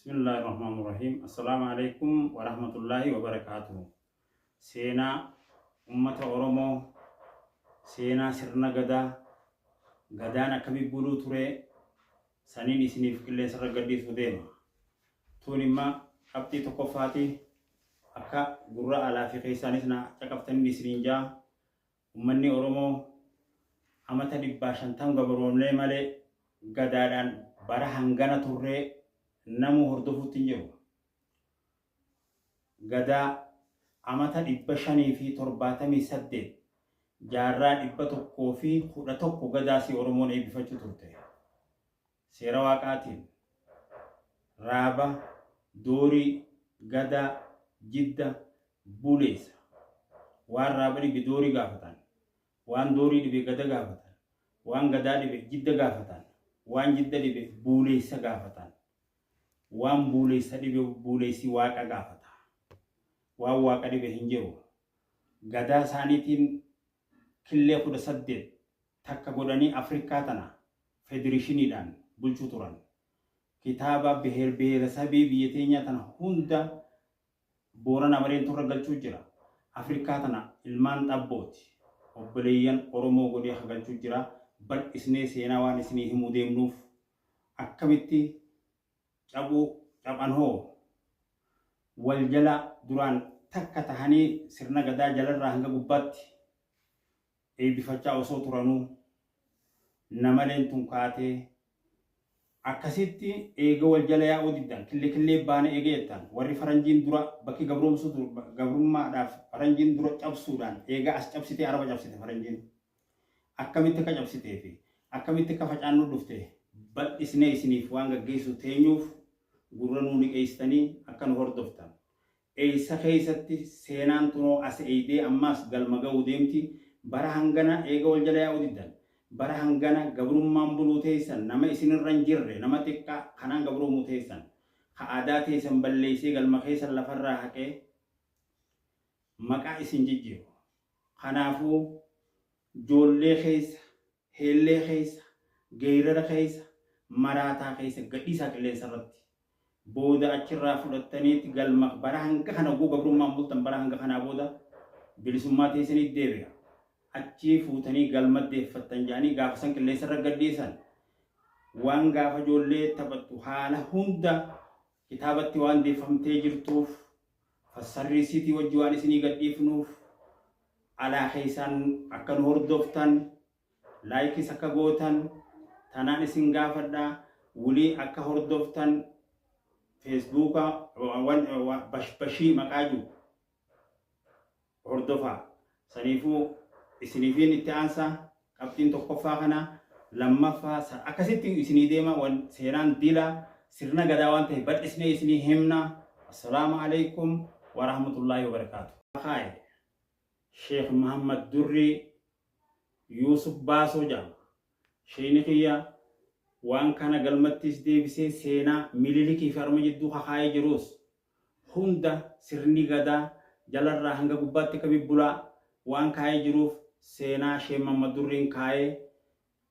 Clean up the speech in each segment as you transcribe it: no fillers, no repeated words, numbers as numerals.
Bismillahirrahmanirrahim. Assalamualaikum warahmatullahi wabarakatuh. Seenaa ummata Oromoo, seenaa sirna gadaa, gadaan akkamii buluu ture saniin isiniif qilleensa irra gadhiisuu deema. Tun immoo qabxii tokkoffaati. Akka gurra alaa fi keessaanis na caqaftanii isiniin jaa ummanni Oromoo amata 150 gabroomlee malee gadaadhaan bara hangana turree namu hordofuutti hin jiru. Gadaa amata 578 jaarraa 111 gadaasii Oromoon eebbifachuu turte. Seera waaqaatiin raaba, doorii, gadaa, jidda, buleessa. Waan raaba dhibe doorii gaafatan, waan doorii dhibe gada gaafatan, waan gadaa dhibe jidda gaafatan, waan jidda dhibe buleessa gaafatan. Waan buleessa dhibe buleessi waaqa gaafata. Waan waaqa dhibe hin jiru. Gadaa isaaniitiin killee 18 takka godhanii Afrikaa tana federeeshiniidhaan bulchuu turan. Kitaaba beeresabii biyya teenya tana hunda Boorana Bareentuu irra galchuu jira. Afrikaa tana ilmaan xabbooti. Obboleeyyan Oromoo godhee galchuu jira. Bal'isnee seenaa waan isinii himuu deemnuuf akkamitti cabuu wal jala duraan takka tahanii sirna gadaa jalarraa hanga gubbaatti eebbifachaa osoo turanuu namaleen tun kaatee akkasitti eega wal jala yaa'uu diddan killee baana eega jettan warri faranjiin dura bakki gabrummaadhaaf faranjiin dura cabsuudhaan eega as cabsitee araba cabsite faranjiin akkamitti ka cabsitee fi akkamitti ka facaannu dhufte bal'isnee isiniif waan gaggeessu teenyuuf gurra nuu dhiqeessitanii akka nu hordoftan. Eessa keessatti seenaan tunoo as eeyidee ammaas galma ga'uu deemti. Bara hangana eega wal jala yaa'uu diddan. Bara hangana gabrummaan buluu teessan nama isinirra hin jirre nama xiqqaa kanaan gabroomuu teessan. Ha aadaa teessan balleessee galma keessan lafarraa haqee maqaa isin jijjiiru. Kanaafuu ijoollee keessa, heellee keessa, geerara keessa, maraataa keessa gadhiisaa qilleensa irratti. Booda achirraa fudhattaniitti galma bara hanga kana gabrummaan bultan bara hanga kanaa booda bilisummaa teessaniif deebi'a. Achii fuutanii galma deeffattan jaanii gaafa san qilleensa irra gadhiisan waan gaafa ijoollee taphattu haala hunda kitaabatti waan deeffamtee jirtuuf fassarriisiitii wajji waan isinii gadhiifnuuf alaa keessaan akka nu hordoftan laayikis akka gootan tanaan isin gaafadhaa wulii akka hordoftan Facebooka bashbashii maqaa jiru hordofaa saniifuu isiniifiin itti aansa qabxiin tokkoffaa kana lammaffaa akkasitti isinii deema waan seenaan dila sirna gadaa waan ta'e bal'isnee isinii himna. Assalaamu alaikum wa rahmatullahi wa barakatuh. Sheikh Muhammad Durri Yusuf Baasoo jedhama. Sheeyni kiyya waan kana galmattis deebisee seenaa mililikii fi harma jidduu hakaayee jirus hunda sirni gadaa jalarraa hanga gubbaatti kabibbulaa waan kaayee jiruuf seenaa Sheikh Muhammad Durriin kaayee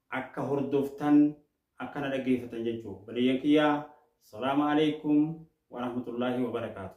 akka hordoftan akkana dhageeffatan jechuudha. Baliyyan kiyyaa salaamu alaikum wa rahmatullahi wa barakatuh.